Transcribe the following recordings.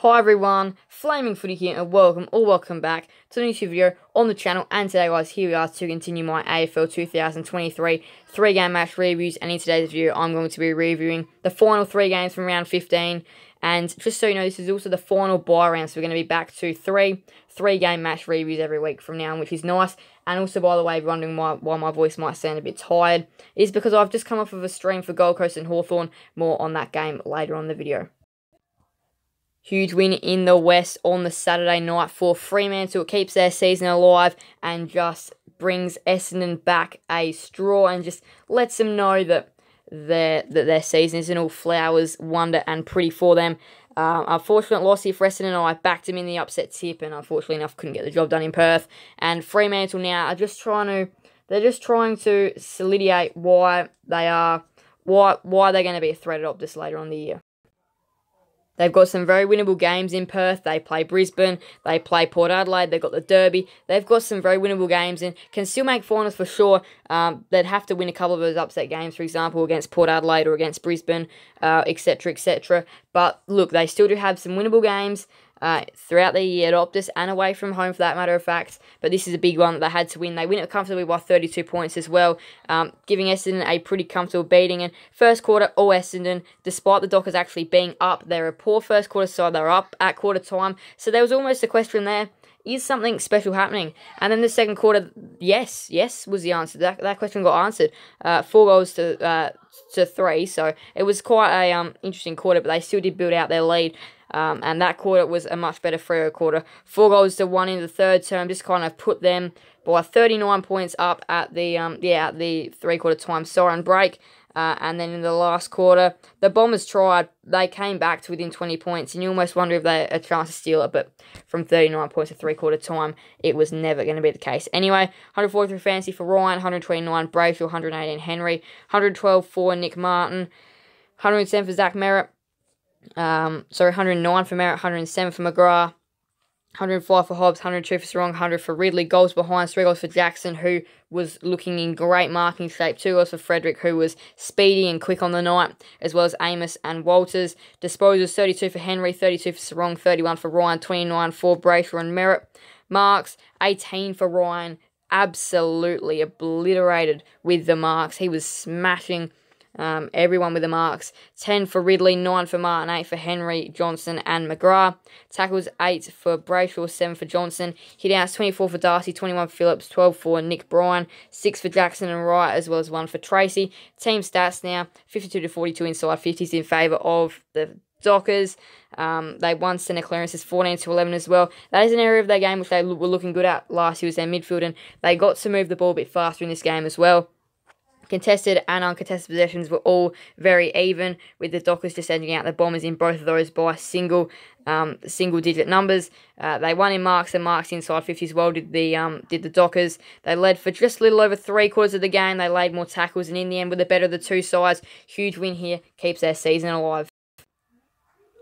Hi everyone, Flaming Footy here and welcome back to the new video on the channel. And today guys, here we are to continue my AFL 2023 3-game match reviews. And in today's video, I'm going to be reviewing the final 3 games from round 15. And just so you know, this is also the final bye round, so we're going to be back to 3-game match reviews every week from now on, which is nice. And also, by the way, if you're wondering why my voice might sound a bit tired, it is because I've just come off of a stream for Gold Coast and Hawthorn. More on that game later on in the video. Huge win in the West on the Saturday night for Fremantle. It keeps their season alive and just brings Essendon back a straw and just lets them know that their season isn't all flowers, wonder and pretty for them. Unfortunate loss here for Essendon. I backed them in the upset tip and unfortunately enough couldn't get the job done in Perth. And Fremantle now are just trying to solidify why they're going to be a threat at Optus later on in the year. They've got some very winnable games in Perth. They play Brisbane. They play Port Adelaide. They've got the Derby. They've got some very winnable games and can still make finals for sure. They'd have to win a couple of those upset games, for example, against Port Adelaide or against Brisbane, etc., etc. But look, they still do have some winnable games throughout the year at Optus and away from home, for that matter of fact. But this is a big one that they had to win. They win it comfortably by 32 points as well, giving Essendon a pretty comfortable beating. And first quarter, all Essendon, despite the Dockers actually being up, they're a poor first quarter side. They're up at quarter time. So there was almost a question there. Is something special happening? And then the second quarter, yes was the answer. That question got answered. 4 goals to 3. So it was quite a interesting quarter, but they still did build out their lead. And that quarter was a much better Freo quarter. 4 goals to 1 in the third term just kind of put them by 39 points up at the 3-quarter time siren break. And then in the last quarter, the Bombers tried. They came back to within 20 points, and you almost wonder if they had a chance to steal it. But from 39 points to 3-quarter time, it was never going to be the case. Anyway, 143 fantasy for Ryan, 129 Brayshaw, 118 Henry, 112 for Nick Martin, 107 for Zach Merritt. 109 for Merritt, 107 for McGrath, 105 for Hobbs, 102 for Sarong, 100 for Ridley. Goals behind, 3 goals for Jackson, who was looking in great marking shape. 2 goals for Frederick, who was speedy and quick on the night, as well as Amos and Walters. Disposals, 32 for Henry, 32 for Sarong, 31 for Ryan, 29 for Brayshaw and Merritt. Marks, 18 for Ryan, absolutely obliterated with the marks. He was smashing everyone with the marks. 10 for Ridley, 9 for Martin, 8 for Henry, Johnson and McGrath. Tackles, 8 for Brayshaw, 7 for Johnson. Hit outs, 24 for Darcy, 21 for Phillips, 12 for Nick Bryan, 6 for Jackson and Wright, as well as 1 for Tracy. Team stats now, 52 to 42 inside 50s in favour of the Dockers. They won centre clearances 14 to 11 as well. That is an area of their game which they were looking good at last year, was their midfield, and they got to move the ball a bit faster in this game as well. Contested and uncontested possessions were all very even, with the Dockers just edging out the Bombers in both of those by single-digit numbers. They won in marks and marks inside 50 as well, did the Dockers. They led for just a little over 3/4 of the game. They laid more tackles, and in the end, with the better of the two sides, huge win here, keeps their season alive.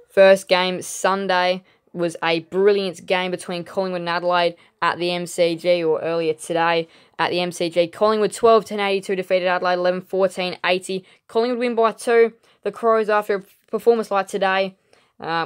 First game, Sunday, was a brilliant game between Collingwood and Adelaide at the MCG, or earlier today at the MCG. Collingwood 12-10-82 defeated Adelaide 11-14-80. Collingwood win by 2. The Crows, after a performance like today,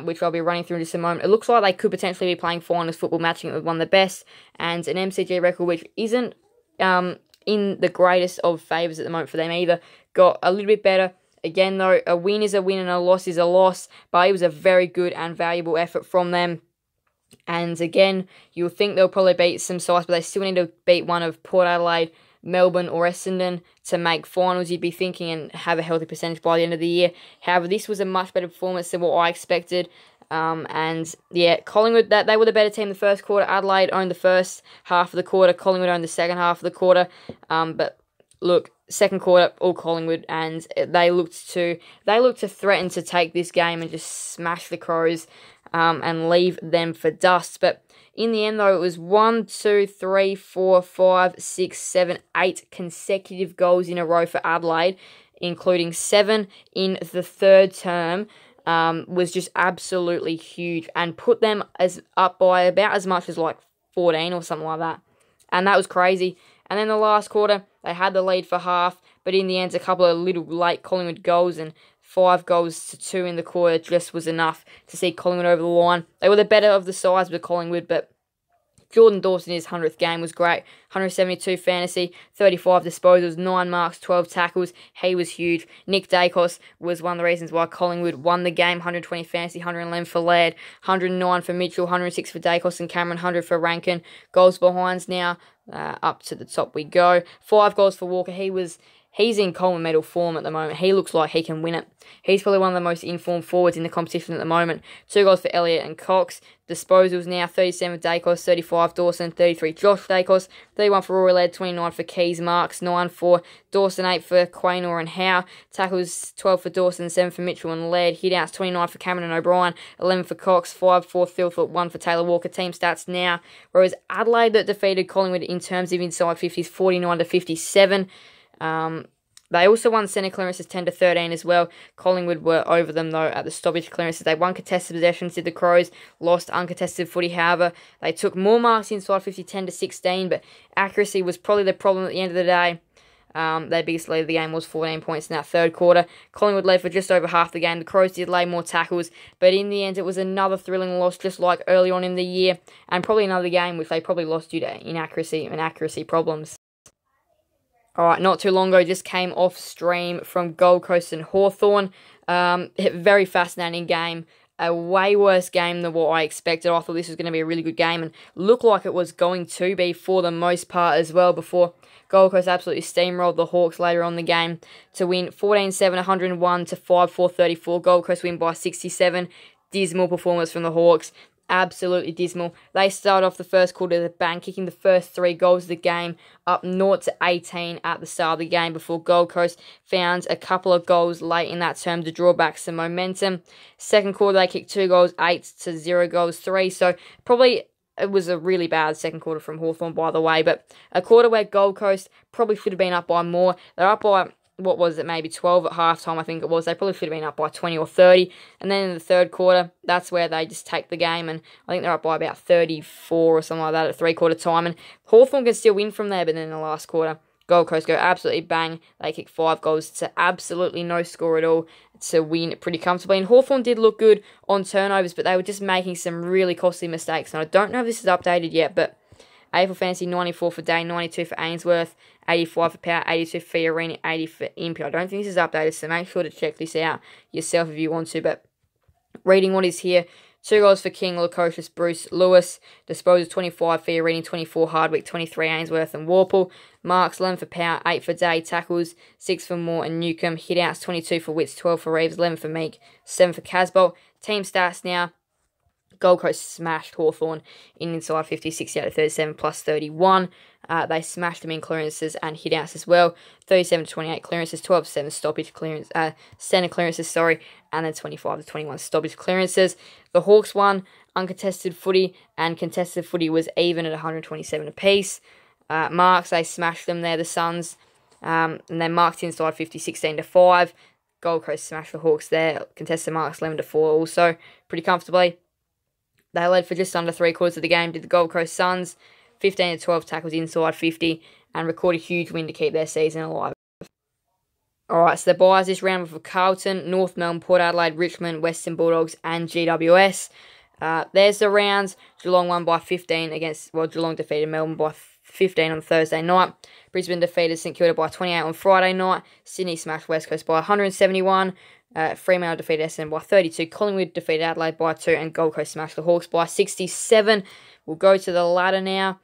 which I'll be running through in just a moment, it looks like they could potentially be playing finals football, matching it with one of the best, and an MCG record which isn't in the greatest of favours at the moment for them either. Got a little bit better. Again, though, a win is a win and a loss is a loss, but it was a very good and valuable effort from them. And again, you'll think they'll probably beat some sides, but they still need to beat one of Port Adelaide, Melbourne or Essendon to make finals, you'd be thinking, and have a healthy percentage by the end of the year. However, this was a much better performance than what I expected. And yeah, Collingwood, they were the better team the first quarter. Adelaide owned the first half of the quarter. Collingwood owned the second half of the quarter. But look, second quarter, all Collingwood, and they looked to threaten to take this game and just smash the Crows and leave them for dust. But in the end, though, it was 1, 2, 3, 4, 5, 6, 7, 8 consecutive goals in a row for Adelaide, including 7 in the third term. Was just absolutely huge and put them up by about as much as like 14 or something like that. And that was crazy. And then the last quarter, they had the lead for half, but in the end, a couple of little late Collingwood goals and 5-2 in the quarter just was enough to see Collingwood over the line. They were the better of the sides with Collingwood, but Jordan Dawson, his 100th game was great. 172 fantasy, 35 disposals, 9 marks, 12 tackles. He was huge. Nick Dacos was one of the reasons why Collingwood won the game. 120 fantasy, 111 for Laird, 109 for Mitchell, 106 for Dacos and Cameron, 100 for Rankin. Goals behinds now, up to the top we go. 5 goals for Walker. He's in Coleman medal form at the moment. He looks like he can win it. He's probably one of the most informed forwards in the competition at the moment. 2 goals for Elliott and Cox. Disposals now, 37 for Dacos, 35 Dawson, 33 Josh Dacos, 31 for Rory Laird, 29 for Keys Marks, 9 for Dawson, 8 for Quaynor and Howe. Tackles, 12 for Dawson, 7 for Mitchell and Laird. Hit-outs, 29 for Cameron and O'Brien, 11 for Cox, 5 for Thilthorpe, 1 for Taylor Walker. Team stats now, whereas Adelaide that defeated Collingwood in terms of inside 50s, 49 to 57. They also won centre clearances 10 to 13 as well. Collingwood were over them though at the stoppage clearances. They won contested possessions, did the Crows, lost uncontested footy. However, they took more marks inside 50, 10 to 16, but accuracy was probably the problem at the end of the day. Their biggest lead of the game was 14 points in that third quarter. Collingwood led for just over half the game. The Crows did lay more tackles, but in the end it was another thrilling loss just like early on in the year, and probably another game which they probably lost due to inaccuracy and accuracy problems. Alright, not too long ago, just came off stream from Gold Coast and Hawthorn. Very fascinating game. A way worse game than what I expected. I thought this was going to be a really good game and looked like it was going to be for the most part as well before Gold Coast absolutely steamrolled the Hawks later on in the game to win 14-7, 101 to 5-4, 34. Gold Coast win by 67. Dismal performance from the Hawks. Absolutely dismal. They started off the first quarter with a bang, kicking the first 3 goals of the game, up 0-18 at the start of the game before Gold Coast found a couple of goals late in that term to draw back some momentum. Second quarter, they kicked 2 goals, 8-0 goals, 3. So probably it was a really bad second quarter from Hawthorn, by the way, but a quarter where Gold Coast probably should have been up by more. They're up by, what was it, maybe 12 at halftime, I think it was. They probably should have been up by 20 or 30. And then in the third quarter, that's where they just take the game. And I think they're up by about 34 or something like that at three-quarter time. And Hawthorn can still win from there, but then in the last quarter, Gold Coast go absolutely bang. They kick 5 goals to absolutely no score at all to win pretty comfortably. And Hawthorn did look good on turnovers, but they were just making some really costly mistakes. And I don't know if this is updated yet, but AFL Fantasy 94 for Day, 92 for Ainsworth, 85 for Power, 82 for Fiorini, 80 for Impey. I don't think this is updated, so make sure to check this out yourself if you want to. But reading what is here, 2 goals for King, Lukosius, Bruce, Lewis, disposals 25, Fiorini, 24, Hardwick, 23, Ainsworth and Warple, marks 11 for Power, 8 for Day, tackles 6 for Moore and Newcomb, hit-outs 22 for Witts, 12 for Reeves, 11 for Meek, 7 for Casbolt. Team stats now, Gold Coast smashed Hawthorn in inside 50, 68-37 plus 31. They smashed them in clearances and hit-outs as well. 37-28 clearances, 12-7 stoppage clearance, centre clearances, and then 25-21 stoppage clearances. The Hawks won uncontested footy, and contested footy was even at 127 apiece. Marks, they smashed them there, the Suns, and then marked inside 50, 16-5. Gold Coast smashed the Hawks there. Contested marks 11-4 also, pretty comfortably. They led for just under 3/4 of the game, did the Gold Coast Suns, 15-12 tackles inside 50, and recorded a huge win to keep their season alive. Alright, so the buys this round were for Carlton, North Melbourne, Port Adelaide, Richmond, Western Bulldogs, and GWS. There's the rounds. Geelong won by 15 Geelong defeated Melbourne by 15 on Thursday night. Brisbane defeated St Kilda by 28 on Friday night. Sydney smashed West Coast by 171. Fremantle defeated Essendon by 32. Collingwood defeated Adelaide by 2. And Gold Coast smashed the Hawks by 67. We'll go to the ladder now.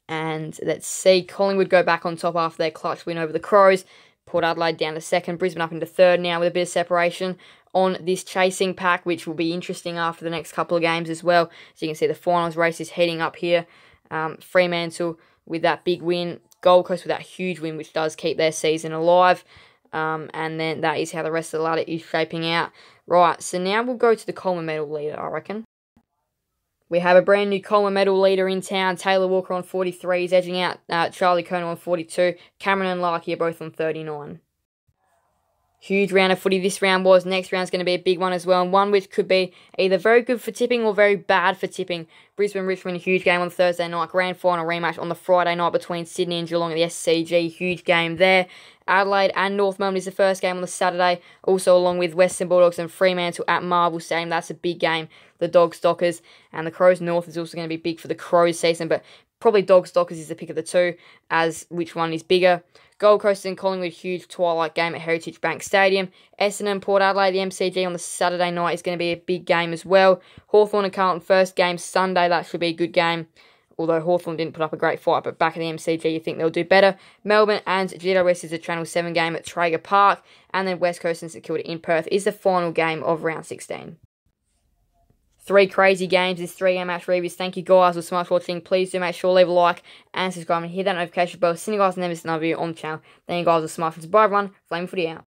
And let's see. Collingwood go back on top after their clutch win over the Crows. Port Adelaide down to second. Brisbane up into third now with a bit of separation on this chasing pack, which will be interesting after the next couple of games as well. As you can see, the finals race is heating up here. Fremantle with that big win. Gold Coast with that huge win, which does keep their season alive. And then that is how the rest of the ladder is shaping out. Right, so now we'll go to the Coleman medal leader, I reckon. We have a brand new Coleman medal leader in town. Taylor Walker on 43. He's edging out Charlie Colonel on 42. Cameron and Larkey are both on 39. Huge round of footy this round was. Next round's going to be a big one as well, and one which could be either very good for tipping or very bad for tipping. Brisbane-Richmond, a huge game on Thursday night. Grand final rematch on the Friday night between Sydney and Geelong at the SCG. Huge game there. Adelaide and North Melbourne is the first game on the Saturday. Also along with Western Bulldogs and Fremantle at Marvel Stadium. That's a big game. The Dogs Dockers and the Crows North is also going to be big for the Crows season, but probably Dogs Dockers is the pick of the two, as which one is bigger. Gold Coast and Collingwood, huge twilight game at Heritage Bank Stadium. Essendon, Port Adelaide, the MCG on the Saturday night is going to be a big game as well. Hawthorn and Carlton, first game Sunday, that should be a good game. Although Hawthorn didn't put up a great fight, but back at the MCG, you think they'll do better. Melbourne and GWS is a Channel 7 game at Traeger Park. And then West Coast and St Kilda in Perth is the final game of round 16. 3 crazy games, this 3-game match reviews. Thank you guys for so much watching. Please do make sure to leave a like and subscribe and hit that notification bell. See you guys in the next video on the channel. Thank you guys for so much. Bye everyone. Flaming Footy out.